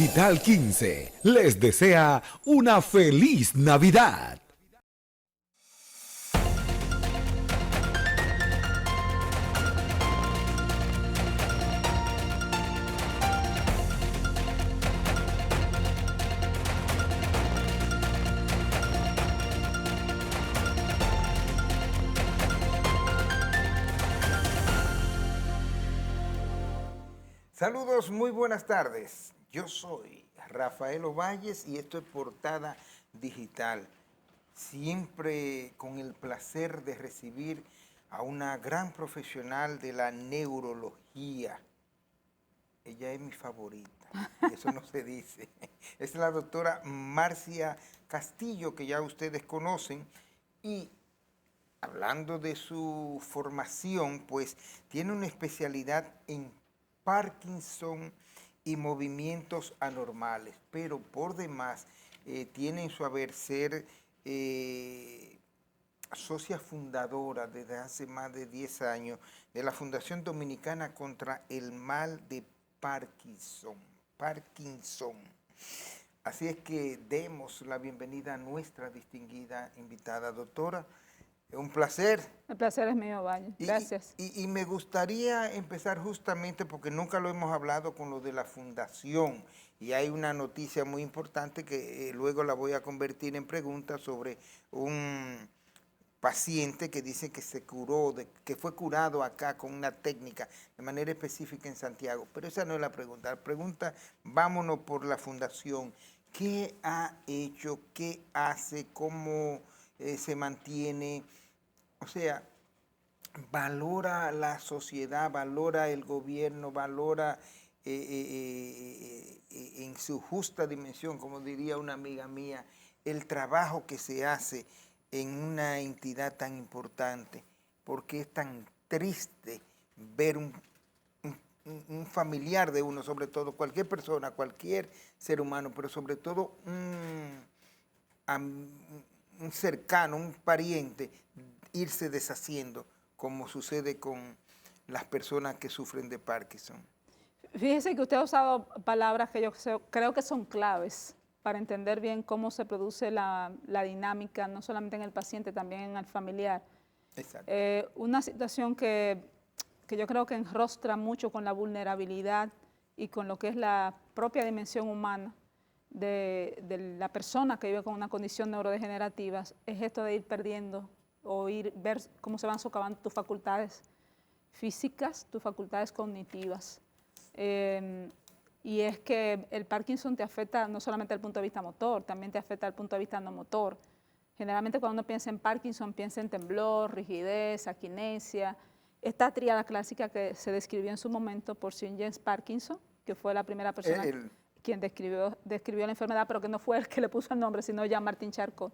Digital 15 les desea una feliz Navidad. Saludos, muy buenas tardes. Yo soy Rafael Ovalles y esto es Portada Digital. Siempre con el placer de recibir a una gran profesional de la neurología. Ella es mi favorita, y eso no se dice. Es la doctora Marcia Castillo, que ya ustedes conocen, y hablando de su formación, pues tiene una especialidad en Parkinson y movimientos anormales, pero por demás tiene en su haber ser socia fundadora desde hace más de 10 años de la Fundación Dominicana contra el Mal de Parkinson. Así es que demos la bienvenida a nuestra distinguida invitada, doctora. Un placer. El placer es mío, Valle. Gracias. Y me gustaría empezar justamente porque nunca lo hemos hablado con lo de la fundación y hay una noticia muy importante que luego la voy a convertir en pregunta sobre un paciente que dice que se curó, que fue curado acá con una técnica de manera específica en Santiago. Pero esa no es la pregunta. La pregunta, vámonos por la fundación. ¿Qué ha hecho? ¿Qué hace? ¿Cómo se mantiene? O sea, valora la sociedad, valora el gobierno, valora en su justa dimensión, como diría una amiga mía, el trabajo que se hace en una entidad tan importante, porque es tan triste ver un familiar de uno, sobre todo cualquier persona, cualquier ser humano, pero sobre todo un cercano, un pariente, irse deshaciendo, como sucede con las personas que sufren de Parkinson. Fíjese que usted ha usado palabras que yo creo que son claves para entender bien cómo se produce la dinámica, no solamente en el paciente, también en el familiar. Exacto. Una situación que yo creo que enrostra mucho con la vulnerabilidad y con lo que es la propia dimensión humana de la persona que vive con una condición neurodegenerativa, es esto de ir perdiendo o ver cómo se van socavando tus facultades físicas, tus facultades cognitivas. Y es que el Parkinson te afecta no solamente desde el punto de vista motor, también te afecta desde el punto de vista no motor. Generalmente cuando uno piensa en Parkinson, piensa en temblor, rigidez, aquinesia. Esta tríada clásica que se describió en su momento por Sir James Parkinson, que fue la primera persona quien describió la enfermedad, pero que no fue el que le puso el nombre, sino Jean-Martin Charcot,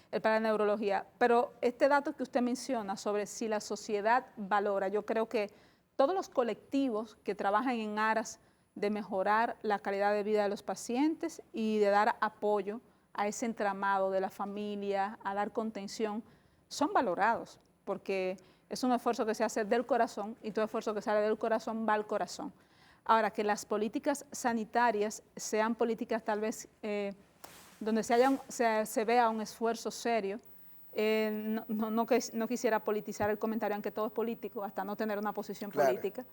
el para la neurología. Pero este dato que usted menciona sobre si la sociedad valora, yo creo que todos los colectivos que trabajan en aras de mejorar la calidad de vida de los pacientes y de dar apoyo a ese entramado de la familia, a dar contención, son valorados, porque es un esfuerzo que se hace del corazón y todo esfuerzo que sale del corazón va al corazón. Ahora, que las políticas sanitarias sean políticas tal vez donde se vea un esfuerzo serio, no quisiera politizar el comentario, aunque todo es político, hasta no tener una posición política.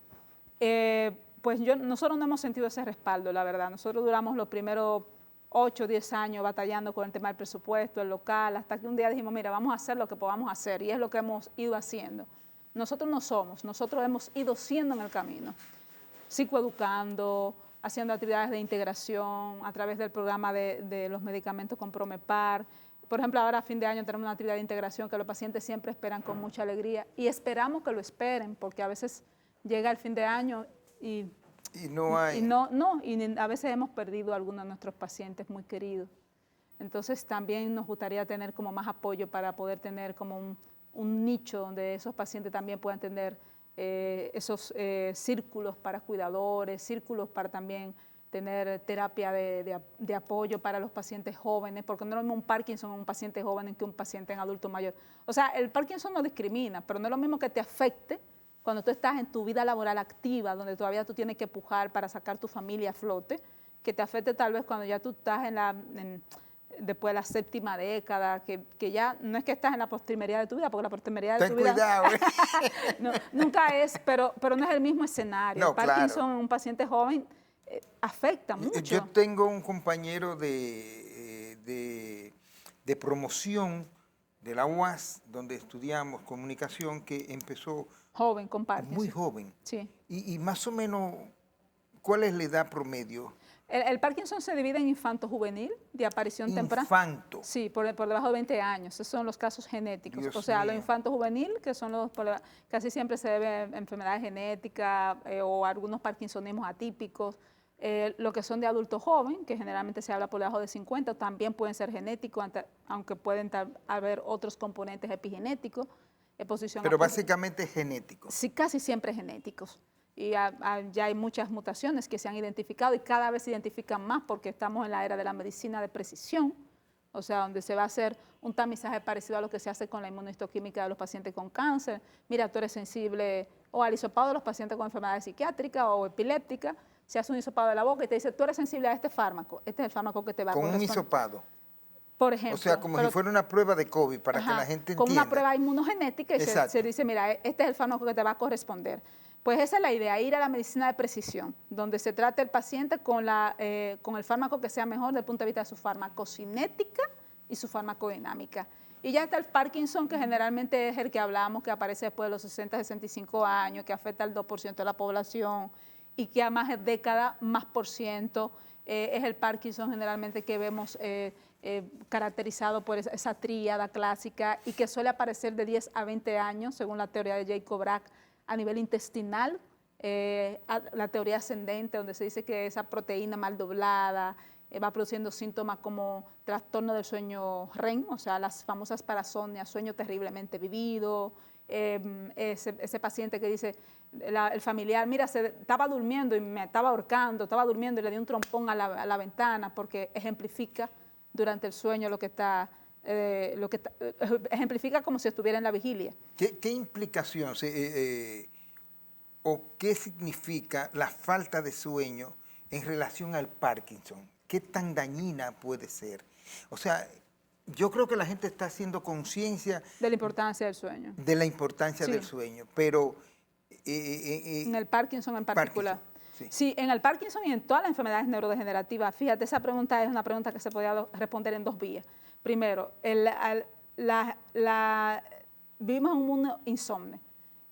Pues nosotros no hemos sentido ese respaldo, la verdad. Nosotros duramos los primeros 8 o 10 años batallando con el tema del presupuesto, el local, hasta que un día dijimos, mira, vamos a hacer lo que podamos hacer, y es lo que hemos ido haciendo. Nosotros nosotros hemos ido siendo en el camino, psicoeducando, haciendo actividades de integración a través del programa de los medicamentos con Promepar. Por ejemplo, ahora a fin de año tenemos una actividad de integración que los pacientes siempre esperan con mucha alegría y esperamos que lo esperen, porque a veces llega el fin de año y no hay. Y a veces hemos perdido a algunos de nuestros pacientes muy queridos. Entonces también nos gustaría tener como más apoyo para poder tener como un nicho donde esos pacientes también puedan tener esos círculos para cuidadores, círculos para también tener terapia de apoyo para los pacientes jóvenes, porque no es lo mismo un Parkinson en un paciente joven que un paciente en adulto mayor. O sea, el Parkinson no discrimina, pero no es lo mismo que te afecte cuando tú estás en tu vida laboral activa, donde todavía tú tienes que pujar para sacar tu familia a flote, que te afecte tal vez cuando ya tú estás después de la séptima década, que ya no es que estás en la postrimería de tu vida, porque la postrimería de Ten tu vida cuidado. no, nunca es, pero no es el mismo escenario. No, El Parkinson claro. en un paciente joven afecta mucho. Yo tengo un compañero de promoción de la UAS, donde estudiamos comunicación, que empezó Joven con Parkinson. muy joven. Sí. Y más o menos, ¿cuál es la edad promedio? El Parkinson se divide en infanto-juvenil, de aparición temprana. Infanto. Sí, por debajo de 20 años. Esos son los casos genéticos. Dios o sea, mío. los infanto-juvenil, que son casi siempre se deben a enfermedades genéticas o algunos parkinsonismos atípicos. Lo que son de adulto joven, que generalmente se habla por debajo de 50, también pueden ser genéticos, aunque pueden haber otros componentes epigenéticos. Pero básicamente es genético. Sí, casi siempre genéticos. Y ya hay muchas mutaciones que se han identificado y cada vez se identifican más porque estamos en la era de la medicina de precisión, o sea, donde se va a hacer un tamizaje parecido a lo que se hace con la inmunohistoquímica de los pacientes con cáncer. Mira, tú eres sensible o al hisopado de los pacientes con enfermedades psiquiátricas o epilépticas, se hace un hisopado de la boca y te dice, tú eres sensible a este fármaco, este es el fármaco que te va a Con un corresponder. hisopado. Por ejemplo. O sea, como si fuera una prueba de COVID, para que la gente entienda. Con una prueba inmunogenética y Exacto. se dice, mira, este es el fármaco que te va a corresponder. Pues esa es la idea, ir a la medicina de precisión, donde se trate el paciente con el fármaco que sea mejor desde el punto de vista de su farmacocinética y su farmacodinámica. Y ya está el Parkinson, que generalmente es el que hablamos, que aparece después de los 60, 65 años, que afecta al 2% de la población y que a más décadas, más por ciento, es el Parkinson generalmente que vemos caracterizado por esa tríada clásica y que suele aparecer de 10 a 20 años, según la teoría de Jacob Brack, a nivel intestinal, la teoría ascendente, donde se dice que esa proteína mal doblada va produciendo síntomas como trastorno del sueño REM, o sea, las famosas parasomnias, sueño terriblemente vivido, ese paciente que dice, el familiar, mira, estaba durmiendo y me estaba ahorcando, estaba durmiendo y le di un trompón a la ventana porque ejemplifica durante el sueño lo que está, ejemplifica como si estuviera en la vigilia. ¿Qué implicación o qué significa la falta de sueño en relación al Parkinson? ¿Qué tan dañina puede ser? O sea, yo creo que la gente está haciendo conciencia De la importancia del sueño. de la importancia Sí. del sueño, pero... en el Parkinson en particular. Parkinson, sí. Sí, en el Parkinson y en todas las enfermedades neurodegenerativas. Fíjate, esa pregunta es una pregunta que se podía responder en dos vías. Primero, vivimos en un mundo insomne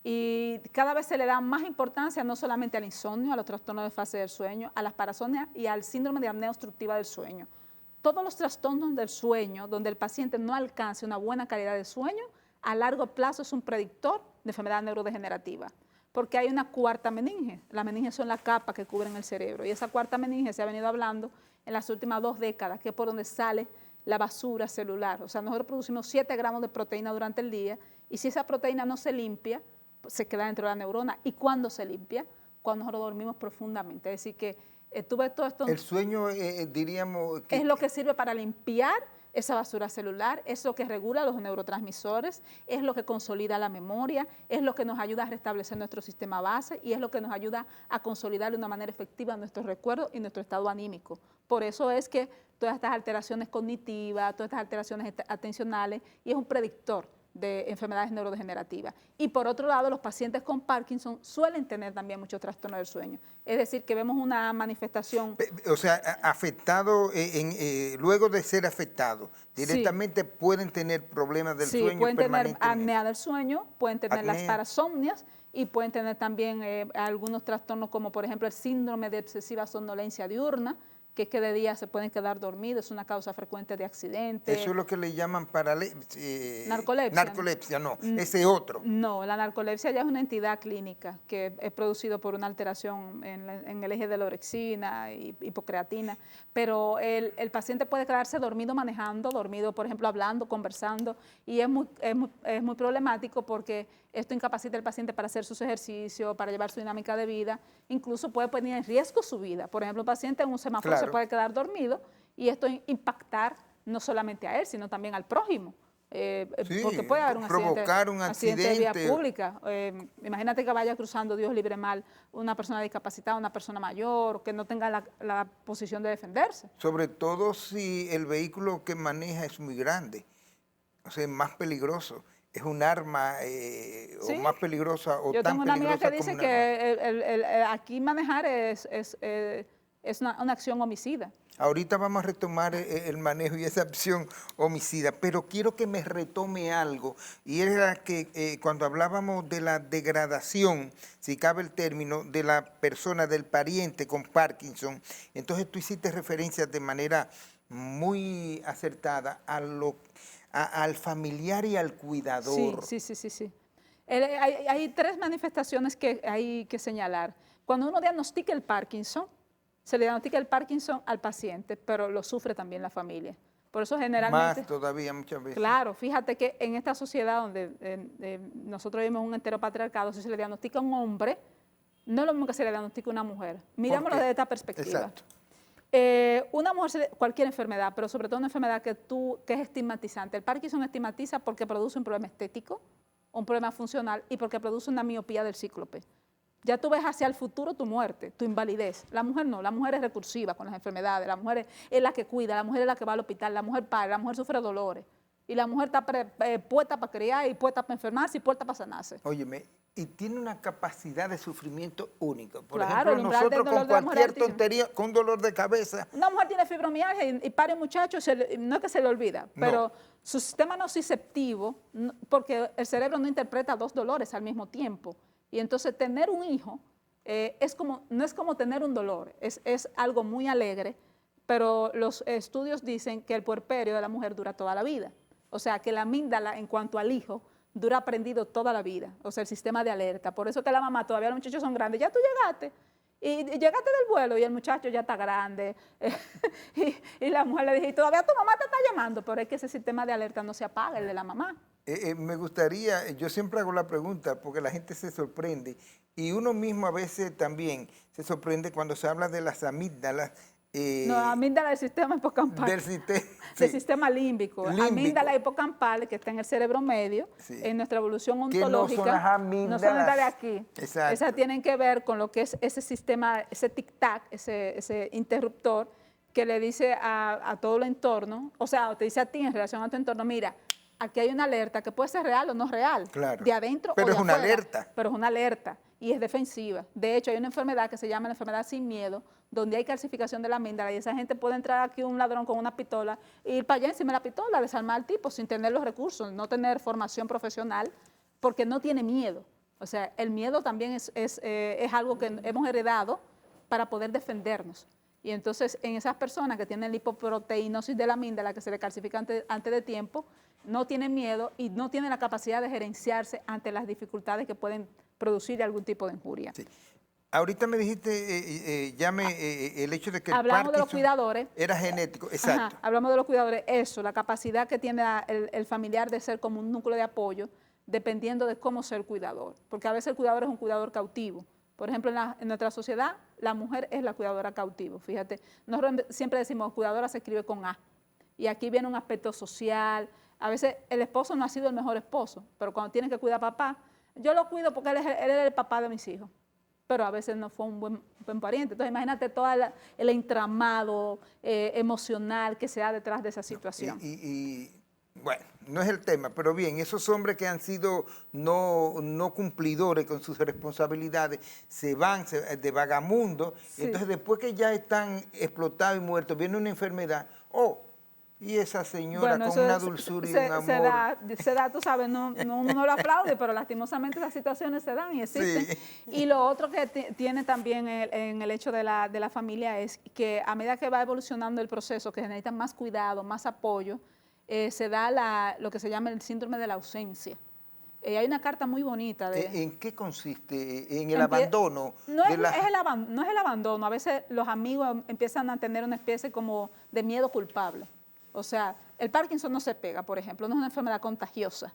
y cada vez se le da más importancia no solamente al insomnio, a los trastornos de fase del sueño, a las parasomnias y al síndrome de apnea obstructiva del sueño. Todos los trastornos del sueño donde el paciente no alcance una buena calidad de sueño, a largo plazo es un predictor de enfermedad neurodegenerativa, porque hay una cuarta meninge. Las meninges son la capa que cubren el cerebro y esa cuarta meninge se ha venido hablando en las últimas 2 décadas, que es por donde sale la basura celular. O sea, nosotros producimos 7 gramos de proteína durante el día y si esa proteína no se limpia, pues se queda dentro de la neurona. ¿Y cuándo se limpia? Cuando nosotros dormimos profundamente. Es decir, que tú ves todo esto... El sueño, diríamos... es lo que sirve para limpiar esa basura celular, es lo que regula los neurotransmisores, es lo que consolida la memoria, es lo que nos ayuda a restablecer nuestro sistema base y es lo que nos ayuda a consolidar de una manera efectiva nuestros recuerdos y nuestro estado anímico. Por eso es que todas estas alteraciones cognitivas, todas estas alteraciones atencionales, y es un predictor de enfermedades neurodegenerativas. Y por otro lado, los pacientes con Parkinson suelen tener también muchos trastornos del sueño. Es decir, que vemos una manifestación... O sea, afectado, luego de ser afectado, directamente pueden tener problemas del sueño pueden tener permanentemente. apnea del sueño, pueden tener las Apnea. parasomnias y pueden tener también algunos trastornos como por ejemplo el síndrome de excesiva somnolencia diurna, que es que de día se pueden quedar dormidos, es una causa frecuente de accidentes. Eso es lo que le llaman narcolepsia. Narcolepsia, no, ese otro. No, la narcolepsia ya es una entidad clínica que es producido por una alteración en el eje de la orexina y hipocreatina, pero el paciente puede quedarse dormido manejando, dormido, por ejemplo, hablando, conversando, y es muy problemático porque esto incapacita al paciente para hacer sus ejercicios, para llevar su dinámica de vida, incluso puede poner en riesgo su vida. Por ejemplo, el paciente en un semáforo Claro. se puede quedar dormido y esto impactar no solamente a él, sino también al prójimo. Sí, porque puede haber un provocar un accidente de vía accidente. pública. Imagínate que vaya cruzando, Dios libre mal, una persona discapacitada, una persona mayor, que no tenga la posición de defenderse. Sobre todo si el vehículo que maneja es muy grande, o sea, es más peligroso. Es un arma o Sí. más peligrosa o Yo tan tengo una amiga peligrosa que como dice un arma. que aquí manejar es una acción homicida. Ahorita vamos a retomar el manejo y esa opción homicida, pero quiero que me retome algo, y era que cuando hablábamos de la degradación, si cabe el término, de la persona, del pariente con Parkinson, entonces tú hiciste referencia de manera muy acertada al familiar y al Sí, cuidador. sí, sí, sí, sí. Hay tres manifestaciones que hay que señalar. Cuando uno diagnostica el Parkinson, se le diagnostica el Parkinson al paciente, pero lo sufre también la familia. Por eso generalmente, Más todavía muchas veces. claro, fíjate que en esta sociedad donde nosotros vivimos un entero patriarcado, si se le diagnostica a un hombre, no es lo mismo que se le diagnostica a una mujer. Mirámoslo ¿Por qué? desde esta perspectiva. Exacto. Una mujer, cualquier enfermedad, pero sobre todo una enfermedad que es estigmatizante. El Parkinson estigmatiza porque produce un problema estético, un problema funcional y porque produce una miopía del cíclope. Ya tú ves hacia el futuro tu muerte, tu invalidez. La mujer no, la mujer es recursiva con las enfermedades, la mujer es la que cuida, la mujer es la que va al hospital, la mujer paga, la mujer sufre dolores. Y la mujer está puesta para criar y puesta para enfermarse y puesta para sanarse. Óyeme, y tiene una capacidad de sufrimiento única. Por Claro, el ejemplo, umbral del nosotros dolor con de la mujer es cualquier altísimo. tontería, con dolor de cabeza, Una mujer tiene fibromialgia y pare un muchacho, no es que se le olvida, No. pero su sistema nociceptivo, porque el cerebro no interpreta dos dolores al mismo tiempo. Y entonces tener un hijo no es como tener un dolor, es algo muy alegre, pero los estudios dicen que el puerperio de la mujer dura toda la vida. O sea, que la amígdala en cuanto al hijo dura prendido toda la vida, o sea, el sistema de alerta. Por eso que la mamá, todavía los muchachos son grandes, ya tú llegaste. Y llegaste del vuelo y el muchacho ya está grande. Y la mujer le dice, y todavía tu mamá te está llamando, pero es que ese sistema de alerta no se apaga, el de la mamá. me gustaría, yo siempre hago la pregunta porque la gente se sorprende y uno mismo a veces también se sorprende cuando se habla de las amígdalas. No, amígdala del sistema hipocampal. Del sistema, Del sí, sistema límbico. límbico. Amígdala hipocampal, que está en el cerebro medio, Sí. en nuestra evolución Que no son ontológica. las amígdalas. No son las de aquí. Exacto. Esas tienen que ver con lo que es ese sistema, ese tic-tac, ese interruptor que le dice a todo el entorno, o sea, te dice a ti en relación a tu entorno, mira, aquí hay una alerta que puede ser real o no real, Claro. de adentro Pero o de es una afuera, alerta. pero es una alerta y es defensiva. De hecho, hay una enfermedad que se llama la enfermedad sin miedo, donde hay calcificación de la amígdala y esa gente puede entrar aquí un ladrón con una pistola e ir para allá encima de la pistola, desarmar al tipo sin tener los recursos, no tener formación profesional, porque no tiene miedo. O sea, el miedo también es algo que hemos heredado para poder defendernos. Y entonces, en esas personas que tienen lipoproteinosis de la amígdala, que se le calcifica antes de tiempo, no tienen miedo y no tienen la capacidad de gerenciarse ante las dificultades que pueden producir algún tipo de injuria. Sí. Ahorita me dijiste, el hecho de que el Hablamos de los Parkinson cuidadores. era genético, exacto. Ajá, hablamos de los cuidadores, eso, la capacidad que tiene el familiar de ser como un núcleo de apoyo, dependiendo de cómo ser cuidador. Porque a veces el cuidador es un cuidador cautivo. Por ejemplo, en nuestra sociedad, la mujer es la cuidadora cautivo. Fíjate, nosotros siempre decimos cuidadora se escribe con A. Y aquí viene un aspecto social. A veces el esposo no ha sido el mejor esposo, pero cuando tiene que cuidar a papá, yo lo cuido porque él es el papá de mis hijos. Pero a veces no fue un buen pariente. Entonces imagínate todo el entramado emocional que se da detrás de esa situación. Bueno, no es el tema, pero bien, esos hombres que han sido no cumplidores con sus responsabilidades se van de vagamundos, Sí. entonces después que ya están explotados y muertos, viene una enfermedad, y esa señora Bueno, con eso una dulzura y un amor. se da, tú sabes, uno no lo aplaude, pero lastimosamente esas situaciones se dan y existen. Sí. Y lo otro que tiene también en el hecho de la familia es que a medida que va evolucionando el proceso, que se necesita más cuidado, más apoyo, se da lo que se llama el síndrome de la ausencia. Hay una carta muy bonita de... ¿En qué consiste? ¿En el abandono? No es el abandono, a veces los amigos empiezan a tener una especie como de miedo culpable. O sea, el Parkinson no se pega, por ejemplo, no es una enfermedad contagiosa,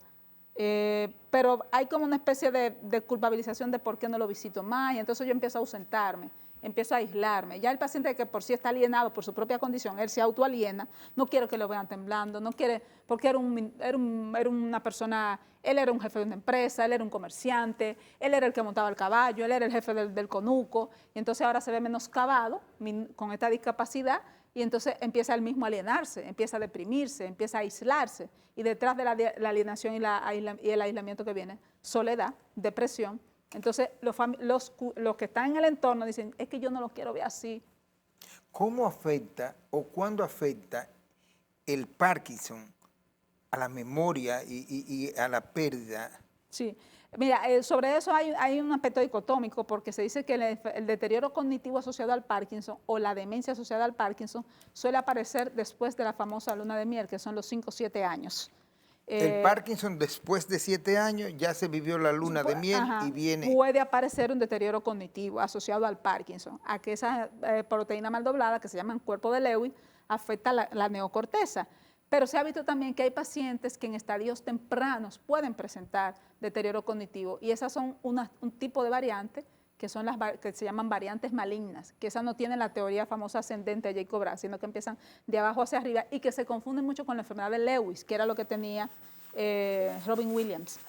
pero hay como una especie de culpabilización de por qué no lo visito más, y entonces yo empiezo a ausentarme. empiezo a aislarme. Ya el paciente que por sí está alienado por su propia condición, él se autoaliena, no quiero que lo vean temblando, no quiere, porque era una persona, él era un jefe de una empresa, él era un comerciante, él era el que montaba el caballo, él era el jefe del conuco, y entonces ahora se ve menoscabado con esta discapacidad, y entonces empieza él mismo a alienarse, empieza a deprimirse, empieza a aislarse, y detrás de la alienación y el aislamiento que viene, soledad, depresión. Entonces los que están en el entorno dicen, es que yo no lo quiero ver así. ¿Cómo afecta o cuándo afecta el Parkinson a la memoria y a la pérdida? Sí, mira, sobre eso hay un aspecto dicotómico porque se dice que el deterioro cognitivo asociado al Parkinson o la demencia asociada al Parkinson suele aparecer después de la famosa luna de miel, que son los 5 o 7 años. El Parkinson después de 7 años ya se vivió la luna de miel y viene... Puede aparecer un deterioro cognitivo asociado al Parkinson, a que esa proteína mal doblada que se llama cuerpo de Lewis afecta la neocorteza. Pero se ha visto también que hay pacientes que en estadios tempranos pueden presentar deterioro cognitivo y esas son un tipo de variante que son que se llaman variantes malignas, que esas no tienen la teoría famosa ascendente de Jacob Bratt, sino que empiezan de abajo hacia arriba y que se confunden mucho con la enfermedad de Lewis, que era lo que tenía Robin Williams,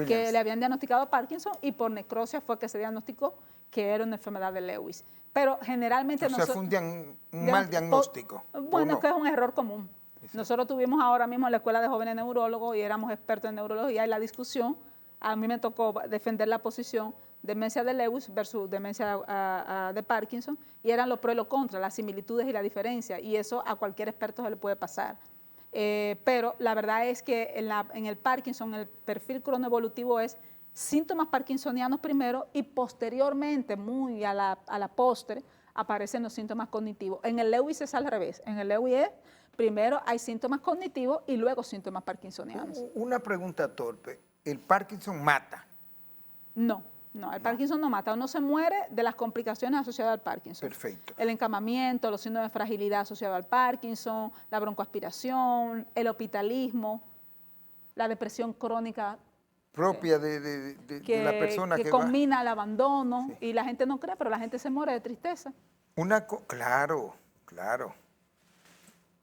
que le habían diagnosticado Parkinson y por necrosia fue que se diagnosticó que era una enfermedad de Lewis. Pero generalmente... O sea, fue un mal diagnóstico. Bueno, es que es un error común. Exacto. Nosotros tuvimos ahora mismo en la Escuela de Jóvenes Neurólogos y éramos expertos en neurología y la discusión, a mí me tocó defender la posición demencia de Lewis versus demencia de Parkinson, y eran los pros y los contras, las similitudes y la diferencia, y eso a cualquier experto se le puede pasar. Pero la verdad es que en el Parkinson el perfil cronoevolutivo es síntomas parkinsonianos primero y posteriormente, muy a la postre, aparecen los síntomas cognitivos. En el Lewis es al revés, en el Lewis es primero hay síntomas cognitivos y luego síntomas parkinsonianos. Una pregunta torpe, ¿el Parkinson mata? No. No, el Parkinson no mata, uno se muere de las complicaciones asociadas al Parkinson. Perfecto. El encamamiento, los síndromes de fragilidad asociados al Parkinson, la broncoaspiración, el hospitalismo, la depresión crónica. Propia de la persona que combina el abandono, sí. Y la gente no cree, pero la gente se muere de tristeza. Claro, claro.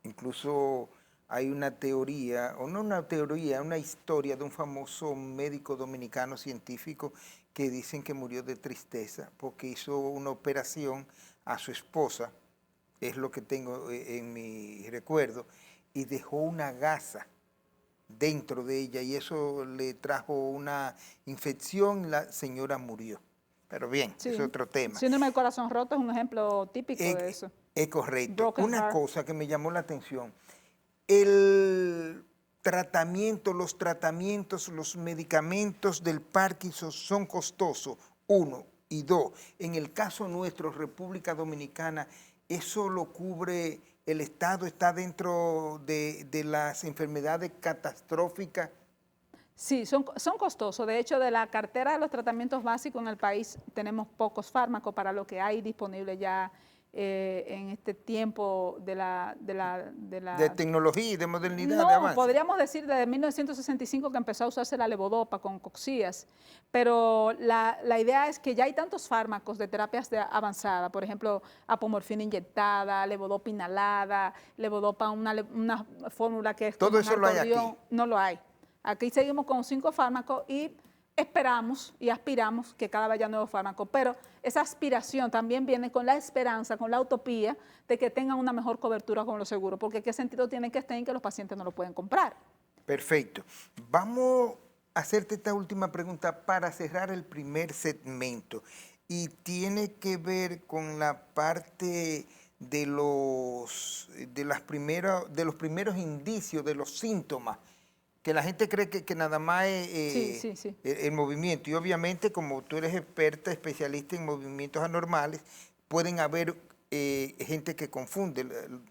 Incluso hay una teoría, o no una teoría, una historia de un famoso médico dominicano científico que dicen que murió de tristeza porque hizo una operación a su esposa, es lo que tengo en mi recuerdo, y dejó una gasa dentro de ella y eso le trajo una infección y la señora murió. Pero bien, sí. Es otro tema. Síndrome del corazón roto es un ejemplo típico de eso. Es correcto. Broken Una heart. cosa que me llamó la atención, el tratamiento, los medicamentos del Parkinson son costosos, 1, y 2, en el caso nuestro, República Dominicana, ¿eso lo cubre el Estado? ¿Está dentro de las enfermedades catastróficas? Sí, son costosos. De hecho, de la cartera de los tratamientos básicos en el país tenemos pocos fármacos para lo que hay disponible ya en este tiempo de tecnología y de modernidad, no, de avance. Podríamos decir desde 1965 que empezó a usarse la levodopa con coxías, pero la idea es que ya hay tantos fármacos de terapias avanzadas, por ejemplo, apomorfina inyectada, levodopa inhalada, levodopa, una fórmula que es... ¿Todo eso lo hay aquí? No lo hay. Aquí seguimos con 5 fármacos y esperamos y aspiramos que cada vez haya nuevos fármacos, pero esa aspiración también viene con la esperanza, con la utopía de que tengan una mejor cobertura con los seguros, porque qué sentido tiene que estén que los pacientes no lo pueden comprar. Perfecto. Vamos a hacerte esta última pregunta para cerrar el primer segmento y tiene que ver con la parte de los primeros indicios, de los síntomas, que la gente cree que nada más es sí. El movimiento. Y obviamente, como tú eres experta, especialista en movimientos anormales, pueden haber gente que confunde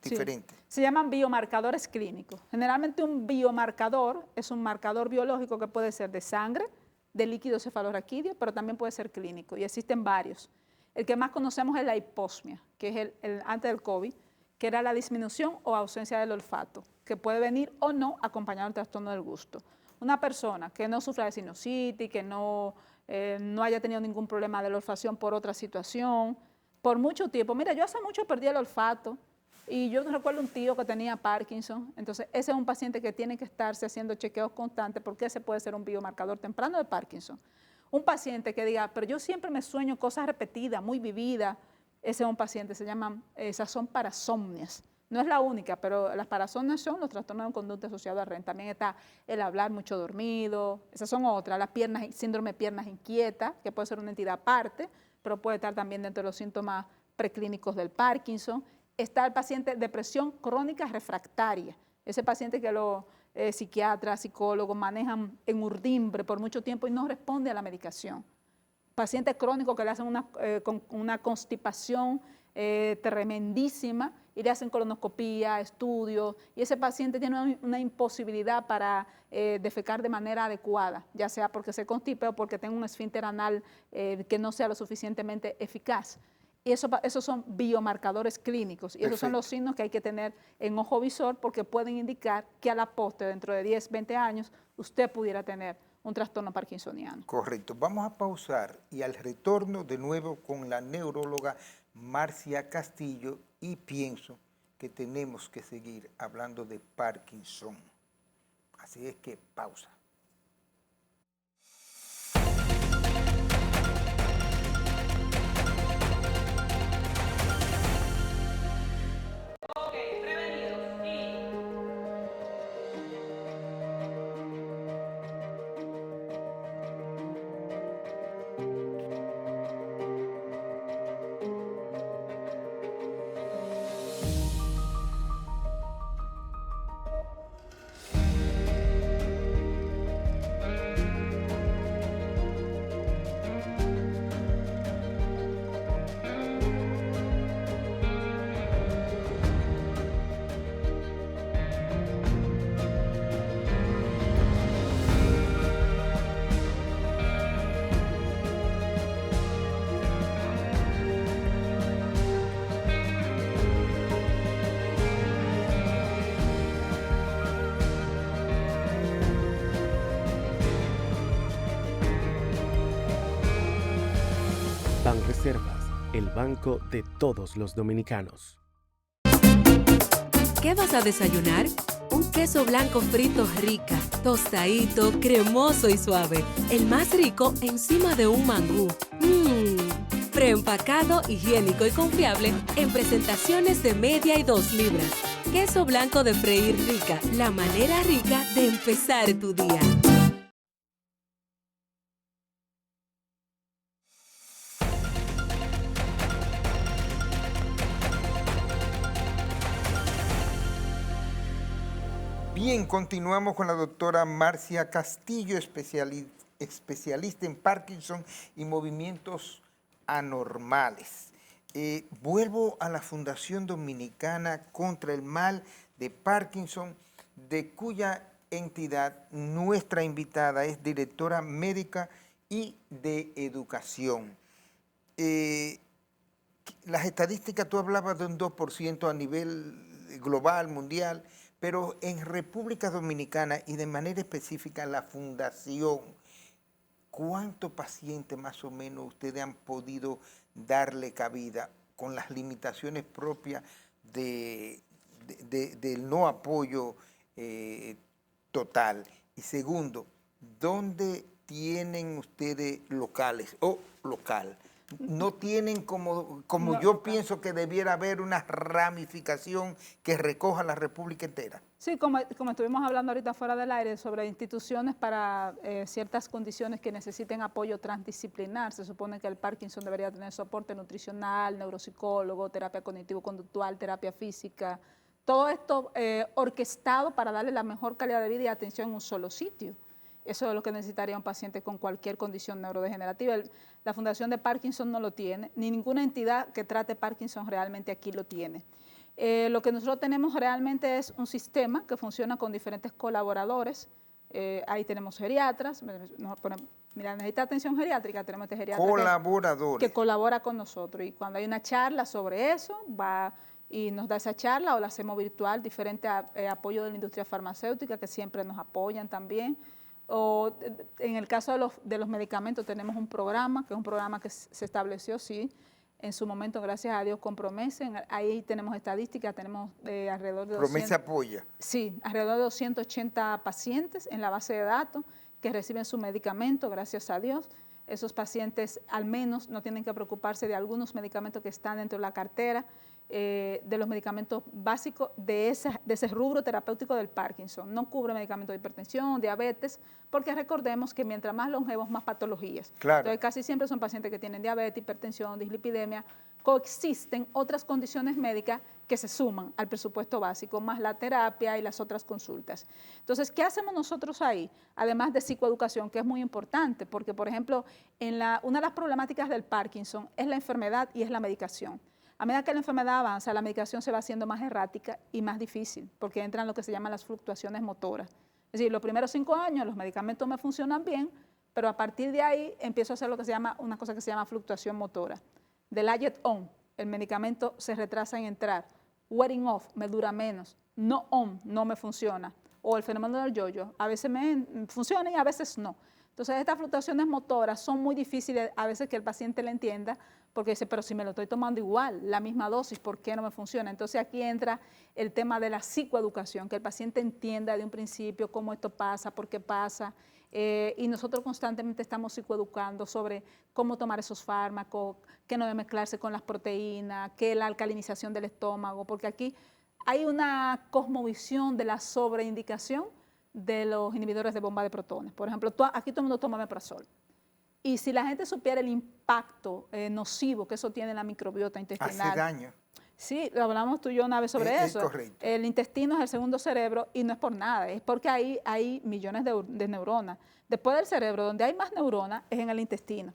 diferente. Se llaman biomarcadores clínicos. Generalmente un biomarcador es un marcador biológico que puede ser de sangre, de líquido cefalorraquídeo, pero también puede ser clínico y existen varios. El que más conocemos es la hiposmia, que es el antes del COVID, que era la disminución o ausencia del olfato, que puede venir o no acompañado del trastorno del gusto. Una persona que no sufra de sinusitis, que no haya tenido ningún problema de la olfacción por otra situación, por mucho tiempo. Mira, yo hace mucho perdí el olfato y yo recuerdo un tío que tenía Parkinson, entonces ese es un paciente que tiene que estarse haciendo chequeos constantes porque ese puede ser un biomarcador temprano de Parkinson. Un paciente que diga, pero yo siempre me sueño cosas repetidas, muy vividas, ese es un paciente, esas son parasomnias. No es la única, pero las parasomnias son los trastornos de conducta asociados al REM. También está el hablar mucho dormido, esas son otras, las piernas, síndrome de piernas inquietas, que puede ser una entidad aparte, pero puede estar también dentro de los síntomas preclínicos del Parkinson. Está el paciente depresión crónica refractaria, ese paciente que los psiquiatras, psicólogos manejan en urdimbre por mucho tiempo y no responde a la medicación. Pacientes crónicos que le hacen una constipación tremendísima y le hacen colonoscopía, estudios, y ese paciente tiene una imposibilidad para defecar de manera adecuada, ya sea porque se constipe o porque tenga un esfínter anal que no sea lo suficientemente eficaz. Y esos son biomarcadores clínicos, y esos son los signos que hay que tener en ojo visor porque pueden indicar que a la postre, dentro de 10, 20 años, usted pudiera tener un trastorno parkinsoniano. Correcto. Vamos a pausar y al retorno de nuevo con la neuróloga Marcia Castillo, y pienso que tenemos que seguir hablando de Parkinson. Así es que pausa. Banreservas, el banco de todos los dominicanos. ¿Qué vas a desayunar? Un queso blanco frito rica, tostadito, cremoso y suave. El más rico encima de un mangú. Preempacado, higiénico y confiable en presentaciones de media y 2 libras. Queso blanco de freír rica, la manera rica de empezar tu día. Bien, continuamos con la doctora Marcia Castillo, especialista en Parkinson y movimientos anormales. Vuelvo a la Fundación Dominicana contra el Mal de Parkinson, de cuya entidad nuestra invitada es directora médica y de educación. Las estadísticas, tú hablabas de un 2% a nivel global, mundial, pero en República Dominicana y de manera específica la Fundación, ¿cuántos pacientes más o menos ustedes han podido darle cabida con las limitaciones propias del no apoyo total? Y segundo, ¿dónde tienen ustedes locales o local? No tienen como no, yo pienso que debiera haber una ramificación que recoja la República entera. Sí, como estuvimos hablando ahorita fuera del aire sobre instituciones para ciertas condiciones que necesiten apoyo transdisciplinar. Se supone que el Parkinson debería tener soporte nutricional, neuropsicólogo, terapia cognitivo-conductual, terapia física, todo esto orquestado para darle la mejor calidad de vida y atención en un solo sitio. Eso es lo que necesitaría un paciente con cualquier condición neurodegenerativa. La Fundación de Parkinson no lo tiene, ni ninguna entidad que trate Parkinson realmente aquí lo tiene. Lo que nosotros tenemos realmente es un sistema que funciona con diferentes colaboradores. Ahí tenemos geriatras, mira, necesita atención geriátrica, tenemos este geriatra colaboradores que colabora con nosotros. Y cuando hay una charla sobre eso, va y nos da esa charla o la hacemos virtual, diferente apoyo de la industria farmacéutica que siempre nos apoyan también. O en el caso de los medicamentos tenemos un programa, que es un programa que se estableció, sí, en su momento, gracias a Dios, con Promesa. Ahí tenemos estadísticas, tenemos alrededor de Promesa apoya. Sí, alrededor de 280 pacientes en la base de datos que reciben su medicamento, gracias a Dios. Esos pacientes al menos no tienen que preocuparse de algunos medicamentos que están dentro de la cartera, de los medicamentos básicos de ese rubro terapéutico del Parkinson. No cubre medicamentos de hipertensión, diabetes, porque recordemos que mientras más longevos, más patologías. Claro. Entonces, casi siempre son pacientes que tienen diabetes, hipertensión, dislipidemia. Coexisten otras condiciones médicas que se suman al presupuesto básico, más la terapia y las otras consultas. Entonces, ¿qué hacemos nosotros ahí? Además de psicoeducación, que es muy importante, porque, por ejemplo, una de las problemáticas del Parkinson es la enfermedad y es la medicación. A medida que la enfermedad avanza, la medicación se va haciendo más errática y más difícil, porque entran lo que se llaman las fluctuaciones motoras. Es decir, los primeros 5 años los medicamentos me funcionan bien, pero a partir de ahí empiezo a hacer lo que se llama, una cosa que se llama fluctuación motora. Del AYET on, el medicamento se retrasa en entrar. Wearing off, me dura menos. No on, no me funciona. O el fenómeno del yo-yo, a veces me funciona y a veces no. Entonces, estas fluctuaciones motoras son muy difíciles a veces que el paciente le entienda, porque dice, pero si me lo estoy tomando igual, la misma dosis, ¿por qué no me funciona? Entonces, aquí entra el tema de la psicoeducación, que el paciente entienda de un principio cómo esto pasa, por qué pasa, y nosotros constantemente estamos psicoeducando sobre cómo tomar esos fármacos, que no debe mezclarse con las proteínas, que la alcalinización del estómago, porque aquí hay una cosmovisión de la sobreindicación de los inhibidores de bomba de protones. Por ejemplo, aquí todo el mundo toma omeprazol. Y si la gente supiera el impacto nocivo que eso tiene en la microbiota intestinal. Hace daño. Sí, hablamos tú y yo una vez sobre eso. Correcto. El intestino es el segundo cerebro y no es por nada, es porque ahí hay millones de neuronas. Después del cerebro, donde hay más neuronas, es en el intestino.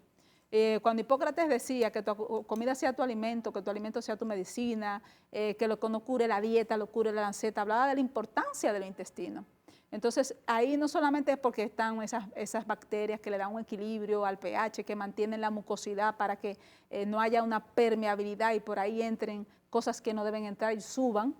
Cuando Hipócrates decía que tu comida sea tu alimento, que tu alimento sea tu medicina, que lo que no cure la dieta, lo cure la lanceta, hablaba de la importancia del intestino. Entonces, ahí no solamente es porque están esas bacterias que le dan un equilibrio al pH, que mantienen la mucosidad para que no haya una permeabilidad y por ahí entren cosas que no deben entrar y suban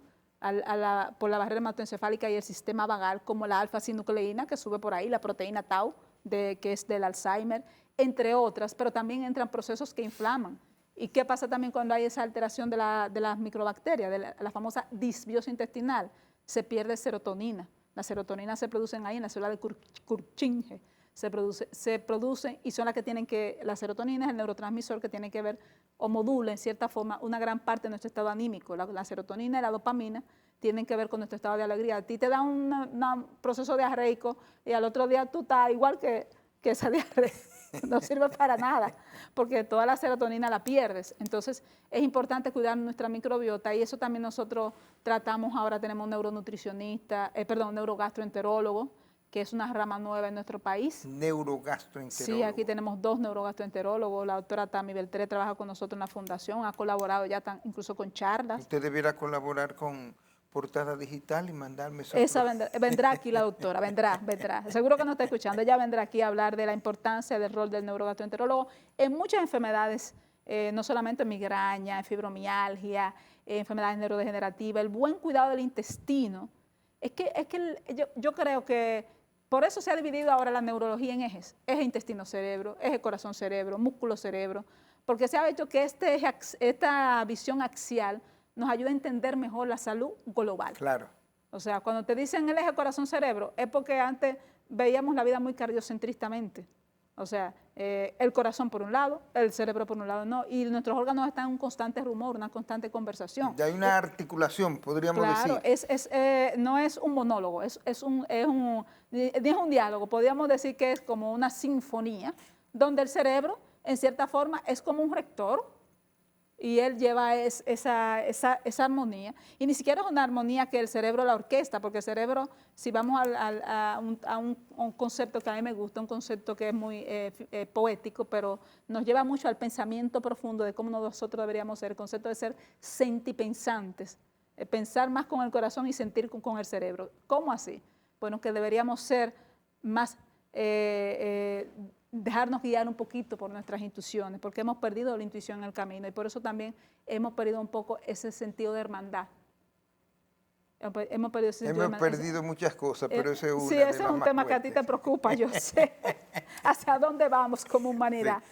por la barrera hematoencefálica y el sistema vagal, como la alfa-sinucleína que sube por ahí, la proteína tau, que es del Alzheimer, entre otras, pero también entran procesos que inflaman. ¿Y qué pasa también cuando hay esa alteración de las microbacterias, de la famosa disbiosis intestinal? Se pierde serotonina. La serotonina se produce ahí en la célula de Purkinje. Se producen y son las que tienen que, la serotonina es el neurotransmisor que tiene que ver o modula en cierta forma una gran parte de nuestro estado anímico. La serotonina y la dopamina tienen que ver con nuestro estado de alegría. A ti te da un proceso diarreico y al otro día tú estás igual que esa diarrea. No sirve para nada, porque toda la serotonina la pierdes. Entonces, es importante cuidar nuestra microbiota y eso también nosotros tratamos. Ahora tenemos un neuronutricionista, un neurogastroenterólogo, que es una rama nueva en nuestro país. Neurogastroenterólogo. Sí, aquí tenemos 2 neurogastroenterólogos. La doctora Tami Beltré trabaja con nosotros en la fundación, ha colaborado ya incluso con charlas. Usted debiera colaborar con Portada Digital y mandarme eso. Esa vendrá aquí la doctora, vendrá. Seguro que no está escuchando. Ella vendrá aquí a hablar de la importancia del rol del neurogastroenterólogo en muchas enfermedades, no solamente en migraña, en fibromialgia, enfermedades neurodegenerativas, el buen cuidado del intestino. Yo creo que por eso se ha dividido ahora la neurología en ejes. Eje intestino-cerebro, eje corazón-cerebro, músculo-cerebro, porque se ha hecho que esta visión axial nos ayuda a entender mejor la salud global. Claro. O sea, cuando te dicen el eje corazón-cerebro, es porque antes veíamos la vida muy cardiocentristamente. O sea, el corazón por un lado, el cerebro por un lado no, y nuestros órganos están en un constante rumor, una constante conversación. Ya hay una articulación, podríamos decir. Claro, no es un monólogo, ni es un diálogo, podríamos decir que es como una sinfonía, donde el cerebro, en cierta forma, es como un rector, y él lleva esa armonía, y ni siquiera es una armonía que el cerebro la orquesta, porque el cerebro, si vamos a un concepto que a mí me gusta, un concepto que es muy poético, pero nos lleva mucho al pensamiento profundo de cómo nosotros deberíamos ser, el concepto de ser sentipensantes, pensar más con el corazón y sentir con el cerebro. ¿Cómo así? Bueno, que deberíamos ser más dejarnos guiar un poquito por nuestras intuiciones, porque hemos perdido la intuición en el camino y por eso también hemos perdido un poco ese sentido de hermandad. Hemos perdido muchas cosas, pero ese es una sí, ese es un tema que a ti te preocupa, yo sé. hacia dónde vamos como humanidad.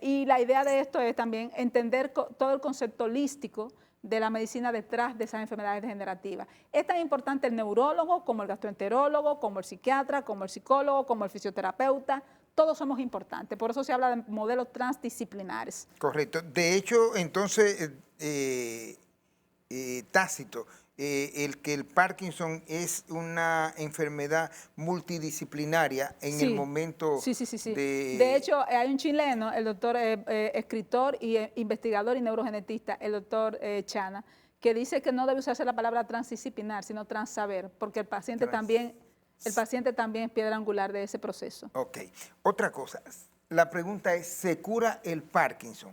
Y la idea de esto es también entender todo el concepto holístico de la medicina detrás de esas enfermedades degenerativas. Es tan importante el neurólogo como el gastroenterólogo, como el psiquiatra, como el psicólogo, como el fisioterapeuta. Todos somos importantes, por eso se habla de modelos transdisciplinares. Correcto. De hecho, entonces, tácito, el que el Parkinson es una enfermedad multidisciplinaria en el momento sí. De hecho, hay un chileno, el doctor escritor y investigador y neurogenetista, el doctor Chana, que dice que no debe usarse la palabra transdisciplinar, sino transsaber, porque el paciente también es piedra angular de ese proceso. Ok. Otra cosa, la pregunta es, ¿se cura el Parkinson?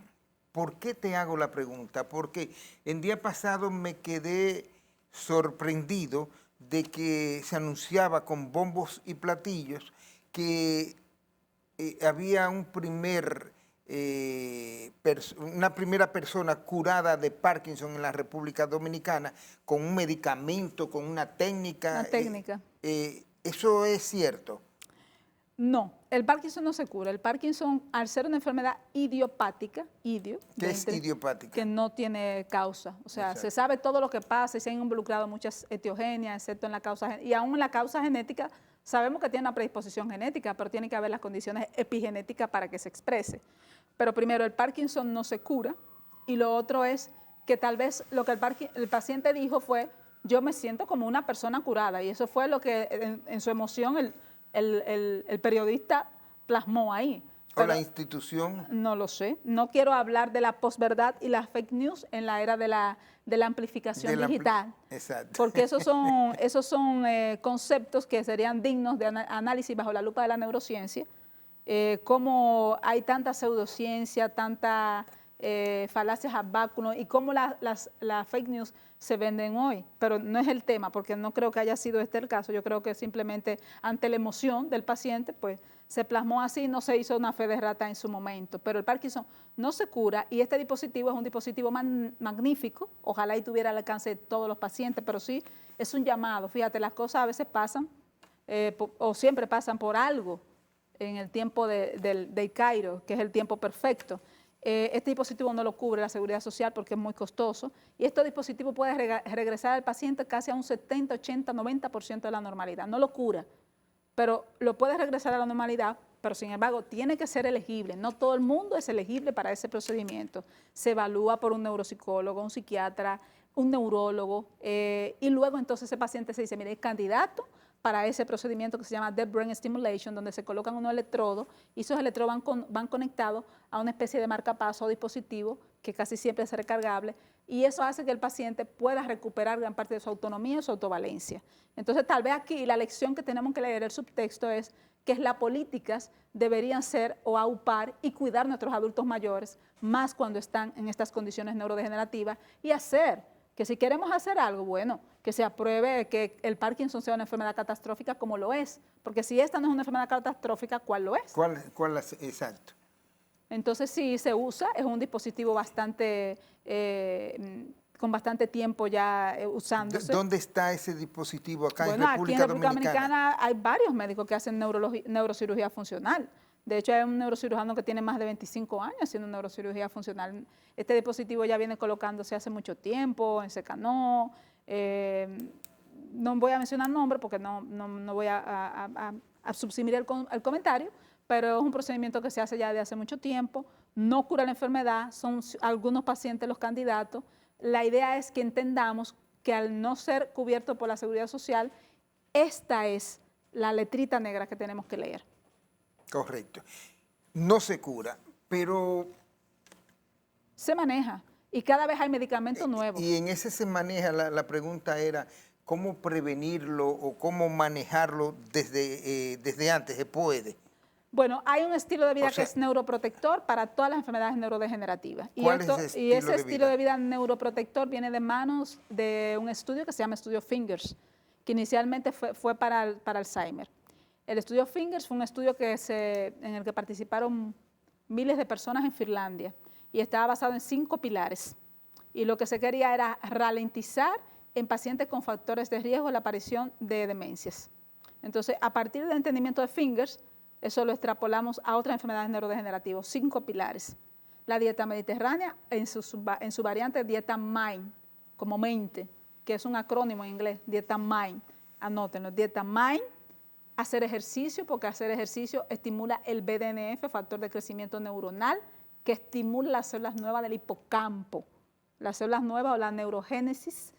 ¿Por qué te hago la pregunta? Porque el día pasado me quedé sorprendido de que se anunciaba con bombos y platillos que había una primera persona curada de Parkinson en la República Dominicana con un medicamento, con una técnica. Una técnica. ¿Eso es cierto? No, el Parkinson no se cura. El Parkinson, al ser una enfermedad idiopática, ¿Qué es idiopática? que no tiene causa. O sea, Exacto. se sabe todo lo que pasa y se han involucrado muchas etiogenias, excepto en la causa, y aún en la causa genética, sabemos que tiene una predisposición genética, pero tiene que haber las condiciones epigenéticas para que se exprese. Pero primero, el Parkinson no se cura, y lo otro es que tal vez lo que el paciente dijo fue, yo me siento como una persona curada, y eso fue lo que en su emoción el periodista plasmó ahí. ¿O la institución? No lo sé. No quiero hablar de la posverdad y las fake news en la era de la amplificación digital. Exacto. Porque esos son conceptos que serían dignos de análisis bajo la lupa de la neurociencia. Cómo hay tanta pseudociencia, tanta falacias ad báculo y cómo las fake news se venden hoy, pero no es el tema, porque no creo que haya sido este el caso. Yo creo que simplemente ante la emoción del paciente, pues se plasmó así, no se hizo una fe de rata en su momento. Pero el Parkinson no se cura y este dispositivo es un dispositivo magnífico, ojalá y tuviera al alcance de todos los pacientes, pero sí es un llamado. Fíjate, las cosas a veces pasan o siempre pasan por algo en el tiempo del Cairo, que es el tiempo perfecto. Este dispositivo no lo cubre la Seguridad Social porque es muy costoso y este dispositivo puede regresar al paciente casi a un 70, 80, 90% de la normalidad. No lo cura, pero lo puede regresar a la normalidad, pero sin embargo tiene que ser elegible. No todo el mundo es elegible para ese procedimiento. Se evalúa por un neuropsicólogo, un psiquiatra, un neurólogo y luego entonces ese paciente se dice, mire, es candidato para ese procedimiento que se llama Deep Brain Stimulation, donde se colocan unos electrodos y esos electrodos van conectados a una especie de marcapaso o dispositivo que casi siempre es recargable y eso hace que el paciente pueda recuperar gran parte de su autonomía y su autovalencia. Entonces, tal vez aquí la lección que tenemos que leer, el subtexto es que las políticas deberían ser o aupar y cuidar a nuestros adultos mayores, más cuando están en estas condiciones neurodegenerativas y hacer que si queremos hacer algo, bueno, que se apruebe que el Parkinson sea una enfermedad catastrófica como lo es, porque si esta no es una enfermedad catastrófica, ¿cuál lo es? ¿Cuál es? Exacto. Entonces, sí se usa, es un dispositivo con bastante tiempo ya usándose. ¿Dónde está ese dispositivo acá Bueno, en República Dominicana? Aquí en República Dominicana hay varios médicos que hacen neurocirugía funcional. De hecho, hay un neurocirujano que tiene más de 25 años haciendo neurocirugía funcional. Este dispositivo ya viene colocándose hace mucho tiempo, en Secanó. No voy a mencionar nombres porque no voy a subsumir el comentario, pero es un procedimiento que se hace ya de hace mucho tiempo. No cura la enfermedad, son algunos pacientes los candidatos. La idea es que entendamos que al no ser cubierto por la Seguridad Social, esta es la letrita negra que tenemos que leer. Correcto. No se cura, pero... Se maneja y cada vez hay medicamentos nuevos. Y en ese se maneja, la pregunta era, ¿cómo prevenirlo o cómo manejarlo desde antes? ¿Se puede? Bueno, hay un estilo de vida que es neuroprotector para todas las enfermedades neurodegenerativas. ¿Cuál es ese estilo de vida neuroprotector viene de manos de un estudio que se llama Estudio Fingers, que inicialmente fue para Alzheimer. El estudio Fingers fue un estudio en el que participaron miles de personas en Finlandia y estaba basado en 5 pilares. Y lo que se quería era ralentizar en pacientes con factores de riesgo la aparición de demencias. Entonces, a partir del entendimiento de Fingers, eso lo extrapolamos a otras enfermedades neurodegenerativas. 5 pilares. La dieta mediterránea, en su variante dieta MIND, como mente, que es un acrónimo en inglés, dieta MIND. Anótenlo, dieta MIND, hacer ejercicio, porque hacer ejercicio estimula el BDNF, factor de crecimiento neuronal, que estimula las células nuevas del hipocampo. Las células nuevas o la neurogénesis,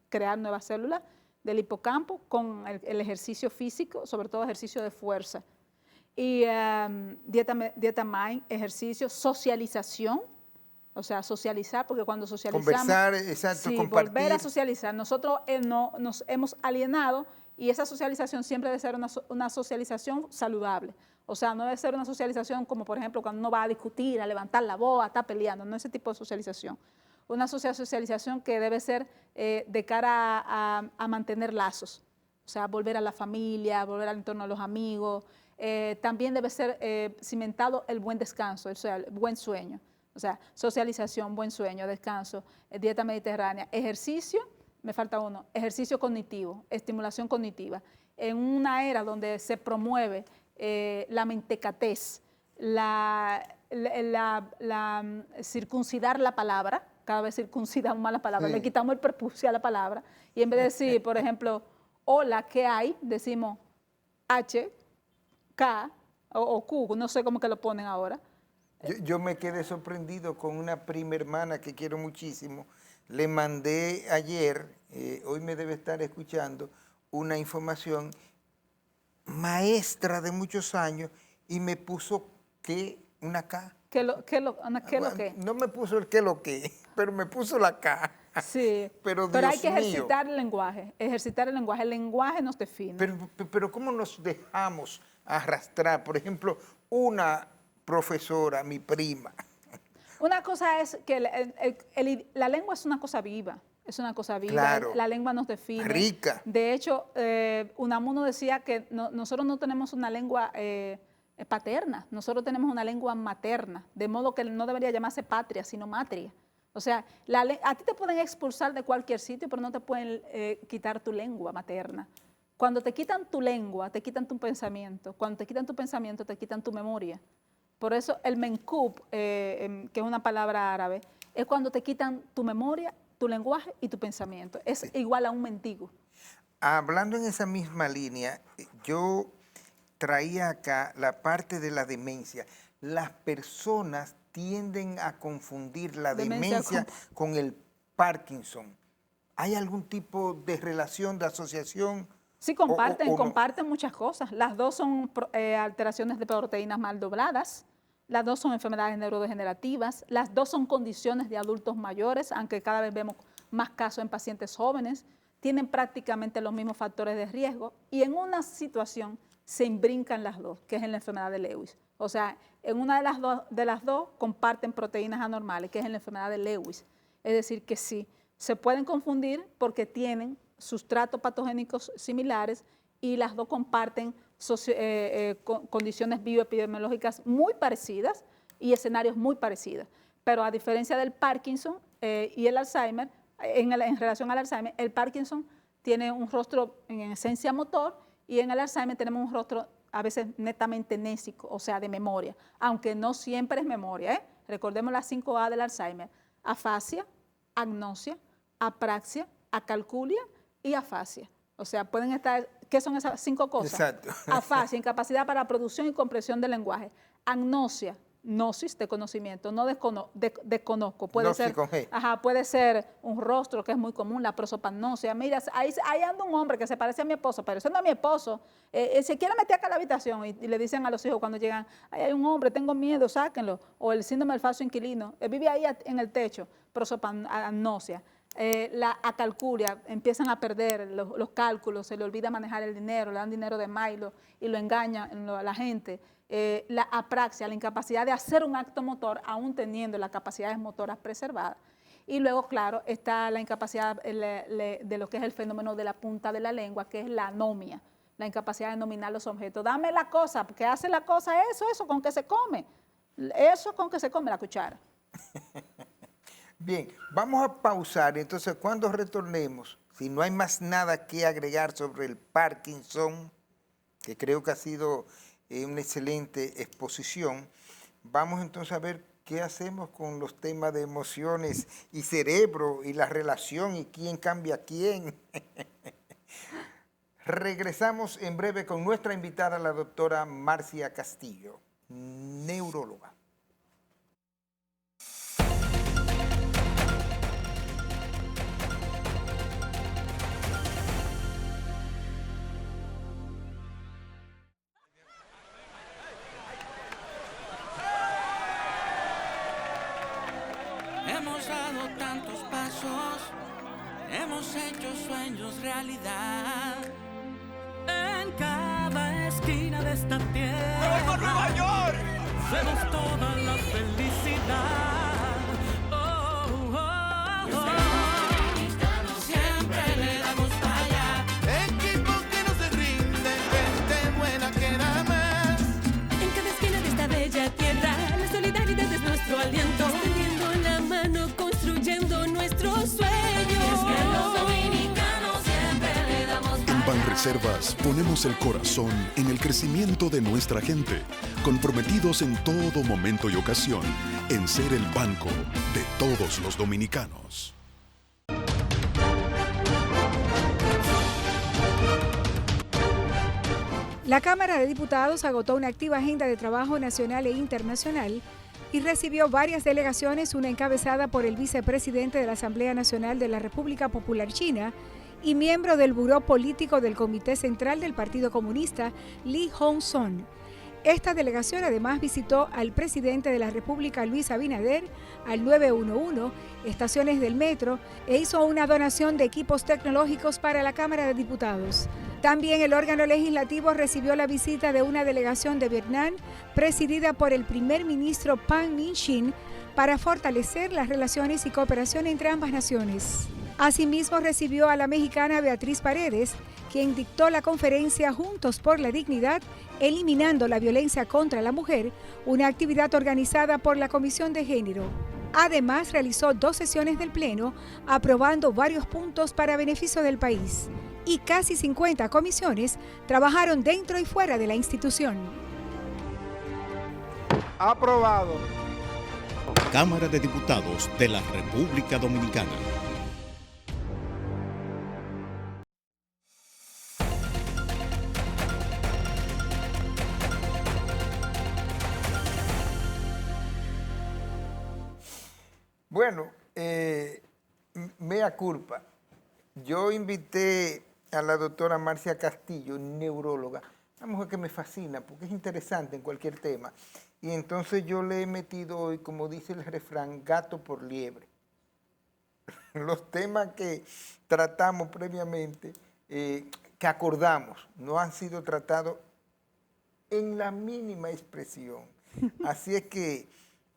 crear nuevas células del hipocampo con el ejercicio físico, sobre todo ejercicio de fuerza. Y dieta MIND, ejercicio, socialización, o sea, socializar, porque cuando socializamos... Conversar, exacto, sí, compartir. volver a socializar. Nosotros nos hemos alienado y esa socialización siempre debe ser una socialización saludable. O sea, no debe ser una socialización como, por ejemplo, cuando uno va a discutir, a levantar la voz, a estar peleando, no ese tipo de socialización. Una socialización que debe ser de cara a mantener lazos, o sea, volver a la familia, volver al entorno de los amigos. También debe ser cimentado el buen descanso, o sea, el buen sueño. O sea, socialización, buen sueño, descanso, dieta mediterránea, ejercicio, me falta uno, ejercicio cognitivo, estimulación cognitiva. En una era donde se promueve la mentecatez, circuncidar la palabra, cada vez circuncidamos más la palabra, sí. Le quitamos el prepucio a la palabra, y en vez de decir, por ejemplo, hola, ¿qué hay?, decimos H, K o Q, no sé cómo que lo ponen ahora. Yo me quedé sorprendido con una prima hermana que quiero muchísimo. Le mandé ayer, hoy me debe estar escuchando, una información maestra de muchos años y me puso una K. ¿Qué lo que? No me puso el qué lo que, pero me puso la K. Sí, pero hay que Dios mío. ejercitar el lenguaje, el lenguaje nos define. Pero ¿cómo nos dejamos arrastrar? Por ejemplo, una profesora, mi prima. Una cosa es que la lengua es una cosa viva, Claro. La lengua nos define. Rica. De hecho, Unamuno decía que nosotros no tenemos una lengua paterna, nosotros tenemos una lengua materna, de modo que no debería llamarse patria, sino matria. O sea, a ti te pueden expulsar de cualquier sitio, pero no te pueden quitar tu lengua materna. Cuando te quitan tu lengua, te quitan tu pensamiento. Cuando te quitan tu pensamiento, te quitan tu memoria. Por eso el menkub, que es una palabra árabe, es cuando te quitan tu memoria, tu lenguaje y tu pensamiento. Es igual a un mendigo. Hablando en esa misma línea, yo traía acá la parte de la demencia. Las personas tienden a confundir la demencia con el Parkinson. ¿Hay algún tipo de relación, de asociación? Sí, comparten no? muchas cosas. Las dos son alteraciones de proteínas mal dobladas, las dos son enfermedades neurodegenerativas, las dos son condiciones de adultos mayores, aunque cada vez vemos más casos en pacientes jóvenes, tienen prácticamente los mismos factores de riesgo y en una situación se imbrincan las dos, que es en la enfermedad de Lewis. O sea, en una de las dos comparten proteínas anormales, que es en la enfermedad de Lewis. Es decir, que sí, se pueden confundir porque tienen sustratos patogénicos similares y las dos comparten condiciones bioepidemiológicas muy parecidas y escenarios muy parecidos. Pero a diferencia del Parkinson y el Alzheimer, en relación al Alzheimer, el Parkinson tiene un rostro en esencia motor y en el Alzheimer tenemos un rostro a veces netamente nésico, o sea, de memoria, aunque no siempre es memoria. Recordemos las 5A del Alzheimer: afasia, agnosia, apraxia, acalculia y afasia. O sea, pueden estar, ¿qué son esas 5 cosas? Exacto. Afasia, incapacidad para la producción y comprensión del lenguaje. Agnosia, gnosis, de conocimiento, no desconozco. Puede ser, puede ser un rostro, que es muy común, la prosopagnosia. Mira, ahí anda un hombre que se parece a mi esposo, pero eso no es mi esposo. Se quiere meter acá a la habitación y le dicen a los hijos cuando llegan: hay un hombre, tengo miedo, sáquenlo. O el síndrome del falso inquilino, vive ahí en el techo, prosopagnosia. La acalculia, empiezan a perder los cálculos, se le olvida manejar el dinero, le dan dinero de más y lo engañan a la gente. La apraxia, la incapacidad de hacer un acto motor aún teniendo las capacidades motoras preservadas. Y luego, claro, está la incapacidad de lo que es el fenómeno de la punta de la lengua, que es la anomia, la incapacidad de nominar los objetos. Dame la cosa, ¿qué hace la cosa? Eso con que se come. Eso con que se come la cuchara. Bien, vamos a pausar. Entonces, cuando retornemos, si no hay más nada que agregar sobre el Parkinson, que creo que ha sido una excelente exposición. Vamos entonces a ver qué hacemos con los temas de emociones y cerebro y la relación y quién cambia a quién. Regresamos en breve con nuestra invitada, la doctora Marcia Castillo, neuróloga. Hemos dado tantos pasos, hemos hecho sueños realidad. En cada esquina de esta tierra, Nueva York, vemos toda la felicidad. Oh, oh, oh. Siempre le damos para allá. Equipo que no se rinde, gente buena que da más. En cada esquina de esta bella tierra, la solidaridad es nuestro aliento. Tendiendo la mano, construyendo nuestros sueños. Que los dominicanos siempre le damos para En Banreservas ponemos el corazón en el crecimiento de nuestra gente, comprometidos en todo momento y ocasión en ser el banco de todos los dominicanos. La Cámara de Diputados agotó una activa agenda de trabajo nacional e internacional y recibió varias delegaciones, una encabezada por el vicepresidente de la Asamblea Nacional de la República Popular China y miembro del Buró Político del Comité Central del Partido Comunista, Lee Hong-son. Esta delegación además visitó al presidente de la República, Luis Abinader, al 911, estaciones del metro, e hizo una donación de equipos tecnológicos para la Cámara de Diputados. También el órgano legislativo recibió la visita de una delegación de Vietnam, presidida por el primer ministro Pham Minh Chinh, para fortalecer las relaciones y cooperación entre ambas naciones. Asimismo, recibió a la mexicana Beatriz Paredes, quien dictó la conferencia Juntos por la Dignidad, eliminando la violencia contra la mujer, una actividad organizada por la Comisión de Género. Además, realizó 2 sesiones del Pleno, aprobando varios puntos para beneficio del país. Y casi 50 comisiones trabajaron dentro y fuera de la institución. Aprobado. Cámara de Diputados de la República Dominicana. Bueno, mea culpa. Yo invité a la doctora Marcia Castillo, neuróloga, una mujer que me fascina porque es interesante en cualquier tema. Y entonces yo le he metido hoy, como dice el refrán, gato por liebre. Los temas que tratamos previamente, que acordamos, no han sido tratados en la mínima expresión. Así es que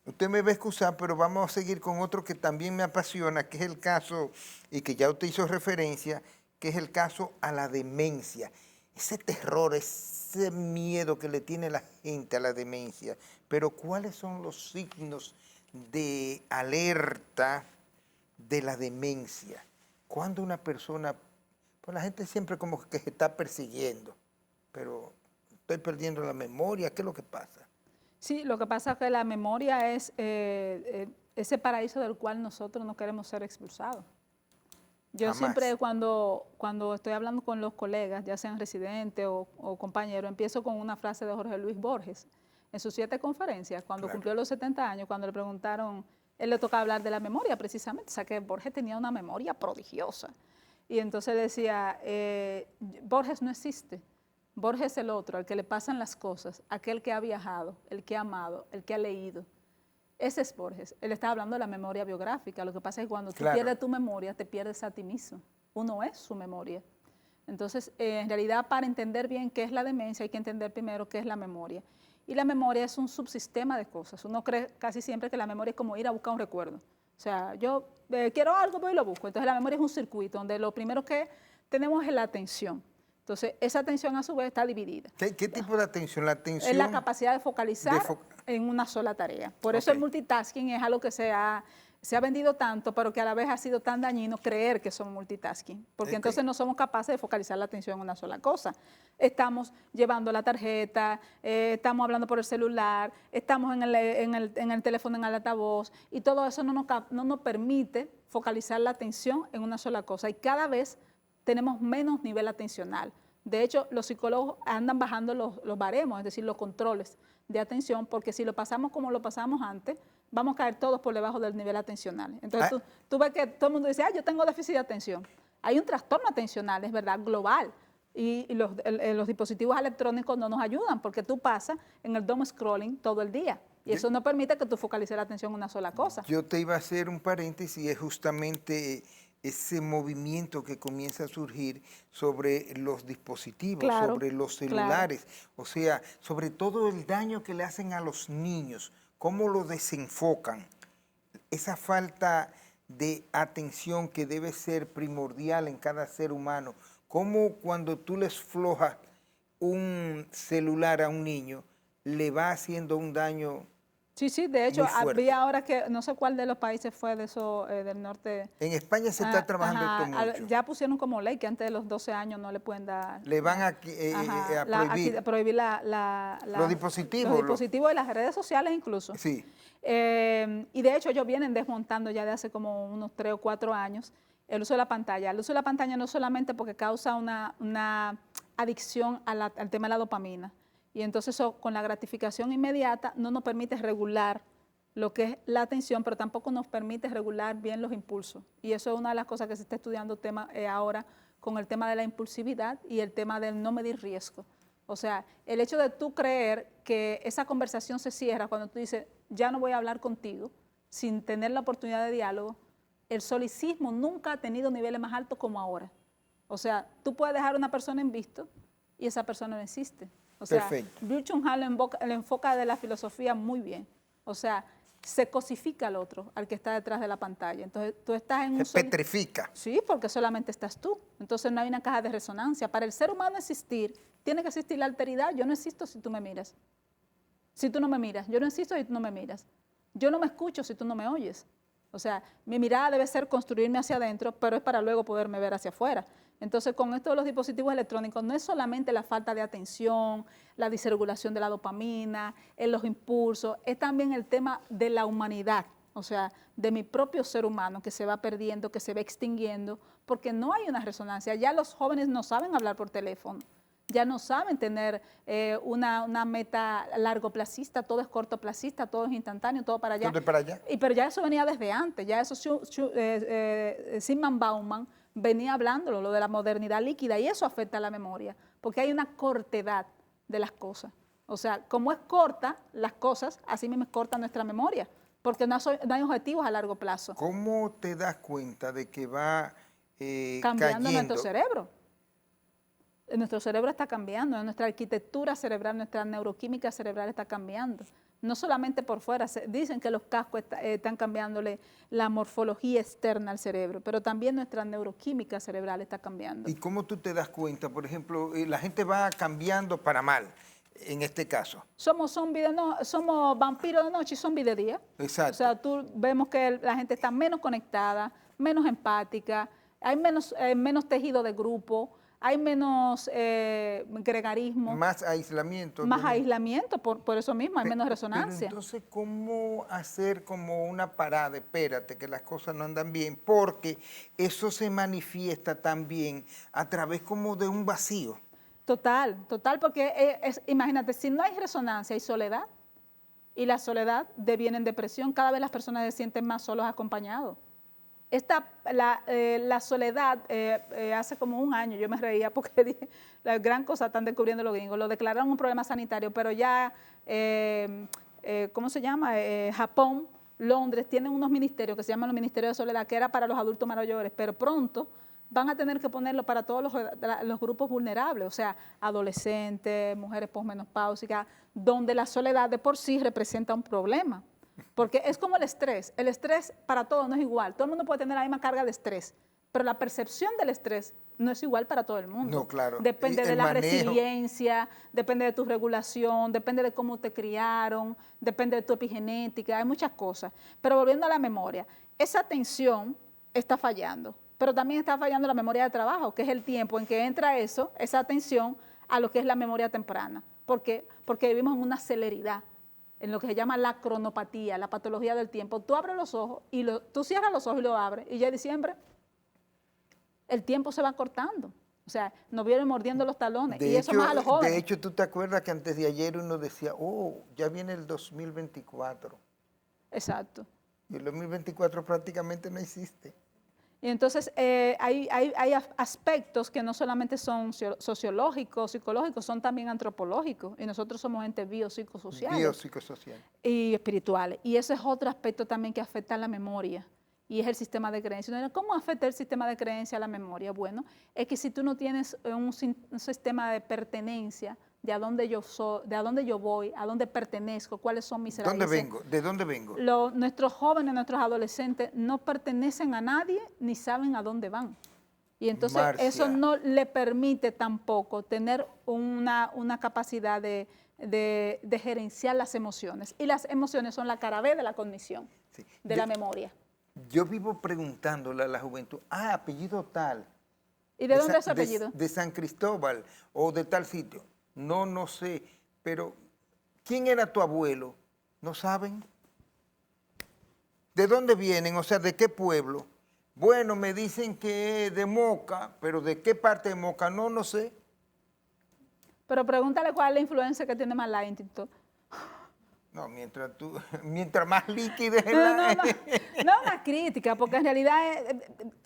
usted me va a excusar, pero vamos a seguir con otro que también me apasiona, que es el caso, y que ya usted hizo referencia, que es el caso a la demencia. Ese terror, ese miedo que le tiene la gente a la demencia. Pero ¿cuáles son los signos de alerta de la demencia? Cuando una persona, pues la gente siempre como que se está persiguiendo, pero estoy perdiendo la memoria, ¿qué es lo que pasa? Sí, lo que pasa es que la memoria es ese paraíso del cual nosotros no queremos ser expulsados. Yo Jamás. siempre cuando estoy hablando con los colegas, ya sean residentes o compañeros, empiezo con una frase de Jorge Luis Borges. En sus 7 conferencias, cuando cumplió los 70 años, cuando le preguntaron, él le tocaba hablar de la memoria precisamente, o sea que Borges tenía una memoria prodigiosa. Y entonces decía, Borges no existe. Borges es el otro, al que le pasan las cosas, aquel que ha viajado, el que ha amado, el que ha leído. Ese es Borges. Él estaba hablando de la memoria biográfica. Lo que pasa es que cuando tú pierdes tu memoria, te pierdes a ti mismo. Uno es su memoria. Entonces, en realidad, para entender bien qué es la demencia, hay que entender primero qué es la memoria. Y la memoria es un subsistema de cosas. Uno cree casi siempre que la memoria es como ir a buscar un recuerdo. O sea, yo quiero algo, voy y lo busco. Entonces, la memoria es un circuito donde lo primero que tenemos es la atención. Entonces, esa atención a su vez está dividida. ¿Qué tipo de atención? La atención es la capacidad de focalizar en una sola tarea. Por eso el multitasking es algo que se ha se ha vendido tanto, pero que a la vez ha sido tan dañino creer que somos multitasking, porque entonces no somos capaces de focalizar la atención en una sola cosa. Estamos llevando la tarjeta, estamos hablando por el celular, estamos en el teléfono en el altavoz, y todo eso no nos permite focalizar la atención en una sola cosa, y cada vez tenemos menos nivel atencional. De hecho, los psicólogos andan bajando los baremos, es decir, los controles de atención, porque si lo pasamos como lo pasamos antes, vamos a caer todos por debajo del nivel atencional. Entonces tú ves que todo el mundo dice, yo tengo déficit de atención. Hay un trastorno atencional, es verdad, global. Y los dispositivos electrónicos no nos ayudan, porque tú pasas en el doom scrolling todo el día. Y eso no permite que tú focalices la atención en una sola cosa. Yo te iba a hacer un paréntesis, es justamente ese movimiento que comienza a surgir sobre los dispositivos, claro, sobre los celulares, o sea, sobre todo el daño que le hacen a los niños, cómo lo desenfocan, esa falta de atención que debe ser primordial en cada ser humano, cómo cuando tú les flojas un celular a un niño, le va haciendo un daño. Sí, de hecho, había ahora que, no sé cuál de los países fue de eso, del norte. En España se está trabajando esto mucho. Ya pusieron como ley que antes de los 12 años no le pueden dar. Le van a prohibir los dispositivos. Los dispositivos y las redes sociales incluso. Sí. Y de hecho ellos vienen desmontando ya de hace como unos 3 o 4 años el uso de la pantalla. El uso de la pantalla no solamente porque causa una adicción al tema de la dopamina, y entonces eso con la gratificación inmediata no nos permite regular lo que es la atención, pero tampoco nos permite regular bien los impulsos. Y eso es una de las cosas que se está estudiando ahora con el tema de la impulsividad y el tema del no medir riesgo. O sea, el hecho de tú creer que esa conversación se cierra cuando tú dices, ya no voy a hablar contigo, sin tener la oportunidad de diálogo, el solicismo nunca ha tenido niveles más altos como ahora. O sea, tú puedes dejar a una persona en visto y esa persona no existe. O sea, Byung-Chul Han lo enfoca de la filosofía muy bien. O sea, se cosifica al otro, al que está detrás de la pantalla. Entonces, tú estás en un... Se petrifica. Sí, porque solamente estás tú. Entonces, no hay una caja de resonancia. Para el ser humano existir, tiene que existir la alteridad. Yo no existo si tú me miras. Si tú no me miras. Yo no existo si tú no me miras. Yo no me escucho si tú no me oyes. O sea, mi mirada debe ser construirme hacia adentro, pero es para luego poderme ver hacia afuera. Entonces, con esto de los dispositivos electrónicos, no es solamente la falta de atención, la disregulación de la dopamina, los impulsos, es también el tema de la humanidad, o sea, de mi propio ser humano que se va perdiendo, que se va extinguiendo, porque no hay una resonancia. Ya los jóvenes no saben hablar por teléfono, ya no saben tener una meta largoplacista, todo es cortoplacista, todo es instantáneo, todo para allá. Todo para allá. Pero ya eso venía desde antes, ya eso Zimmermann Bauman venía hablándolo, lo de la modernidad líquida, y eso afecta a la memoria, porque hay una cortedad de las cosas. O sea, como es corta las cosas, así mismo es corta nuestra memoria, porque no hay objetivos a largo plazo. ¿Cómo te das cuenta de que va cambiando cayendo nuestro cerebro? Nuestro cerebro está cambiando, nuestra arquitectura cerebral, nuestra neuroquímica cerebral está cambiando. No solamente por fuera, dicen que los cascos están cambiándole la morfología externa al cerebro, pero también nuestra neuroquímica cerebral está cambiando. ¿Y cómo tú te das cuenta? Por ejemplo, la gente va cambiando para mal, en este caso. Somos vampiros de noche y zombies de día. Exacto. O sea, vemos que la gente está menos conectada, menos empática, hay menos tejido de grupo, hay menos gregarismo. Más aislamiento. Más aislamiento, por eso mismo, hay menos resonancia. Pero entonces, ¿cómo hacer como una parada? Espérate, que las cosas no andan bien, porque eso se manifiesta también a través como de un vacío. Total, porque imagínate, si no hay resonancia, hay soledad, y la soledad deviene en depresión, cada vez las personas se sienten más solos acompañados. La soledad, hace como un año yo me reía porque dije, la gran cosa están descubriendo los gringos, lo declararon un problema sanitario, pero ya, ¿cómo se llama? Japón, Londres, tienen unos ministerios que se llaman los ministerios de soledad, que era para los adultos mayores, pero pronto van a tener que ponerlo para todos los grupos vulnerables, o sea, adolescentes, mujeres posmenopáusicas, donde la soledad de por sí representa un problema. Porque es como el estrés para todos no es igual, todo el mundo puede tener la misma carga de estrés, pero la percepción del estrés no es igual para todo el mundo. No, claro. Depende de la resiliencia, depende de tu regulación, depende de cómo te criaron, depende de tu epigenética, hay muchas cosas. Pero volviendo a la memoria, esa atención está fallando, pero también está fallando la memoria de trabajo, que es el tiempo en que entra esa atención a lo que es la memoria temprana. ¿Por qué? Porque vivimos en una celeridad, en lo que se llama la cronopatía, la patología del tiempo. Tú abres los ojos, tú cierras los ojos y lo abres, y ya en diciembre el tiempo se va cortando. O sea, nos vienen mordiendo los talones, y eso más a los jóvenes. De hecho, ¿tú te acuerdas que antes de ayer uno decía, ya viene el 2024? Exacto. Y el 2024 prácticamente no existe. Y entonces hay aspectos que no solamente son sociológicos, psicológicos, son también antropológicos. Y nosotros somos entes biopsicosociales. Biopsicosociales. Y espirituales. Y ese es otro aspecto también que afecta a la memoria. Y es el sistema de creencias. ¿Cómo afecta el sistema de creencias a la memoria? Bueno, es que si tú no tienes un sistema de pertenencia, de a dónde yo soy, de a dónde yo voy, a dónde pertenezco, cuáles son mis raíces. ¿Dónde vengo? ¿De dónde vengo? Nuestros jóvenes, nuestros adolescentes no pertenecen a nadie ni saben a dónde van. Y entonces Marcia, eso no le permite tampoco tener una capacidad de gerenciar las emociones. Y las emociones son la cara B de la cognición, sí, de la memoria. Yo vivo preguntándole a la juventud, apellido tal. ¿Y de dónde es su apellido? De San Cristóbal o de tal sitio. No sé, pero ¿quién era tu abuelo? ¿No saben? ¿De dónde vienen? O sea, ¿de qué pueblo? Bueno, me dicen que de Moca, pero ¿de qué parte de Moca? No sé. Pero pregúntale cuál es la influencia que tiene Malay en TikTok. No, mientras más líquida es No una crítica, porque en realidad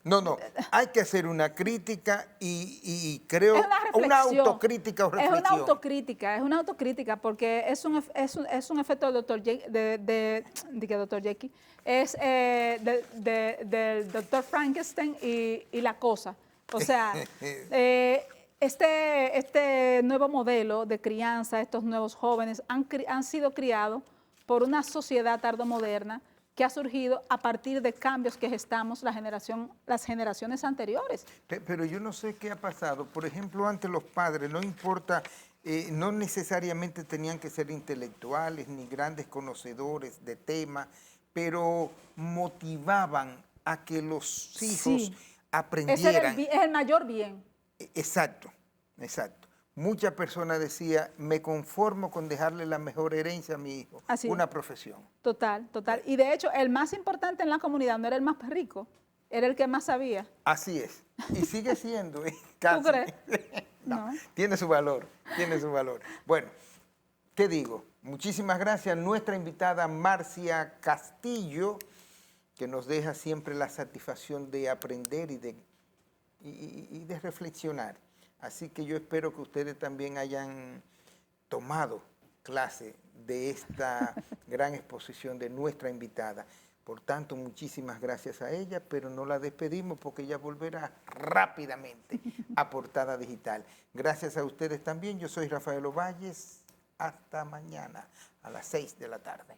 No, hay que hacer una crítica y creo es una autocrítica o reflexión. Es una autocrítica porque es un efecto del Dr. Jekyll, es del Dr. Frankenstein y la cosa. O sea, este nuevo modelo de crianza, estos nuevos jóvenes han sido criados por una sociedad tardomoderna que ha surgido a partir de cambios que gestamos las generaciones anteriores. Pero yo no sé qué ha pasado. Por ejemplo, antes los padres, no importa, no necesariamente tenían que ser intelectuales ni grandes conocedores de temas, pero motivaban a que los hijos aprendieran. Es el mayor bien. Exacto. Muchas personas decían, me conformo con dejarle la mejor herencia a mi hijo, una profesión. Total. Y de hecho, el más importante en la comunidad no era el más rico, era el que más sabía. Así es. Y sigue siendo. Casi. ¿Tú crees? No. Tiene su valor. Bueno, ¿qué digo? Muchísimas gracias a nuestra invitada Marcia Castillo, que nos deja siempre la satisfacción de aprender y de reflexionar. Así que yo espero que ustedes también hayan tomado clase de esta gran exposición de nuestra invitada. Por tanto, muchísimas gracias a ella, pero no la despedimos porque ella volverá rápidamente a Portada Digital. Gracias a ustedes también. Yo soy Rafael Ovalles. Hasta mañana a las 6 de la tarde.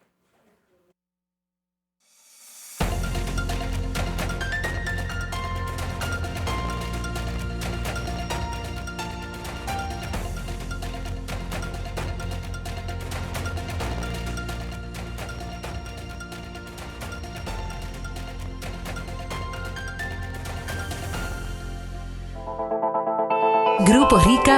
Grupo Rica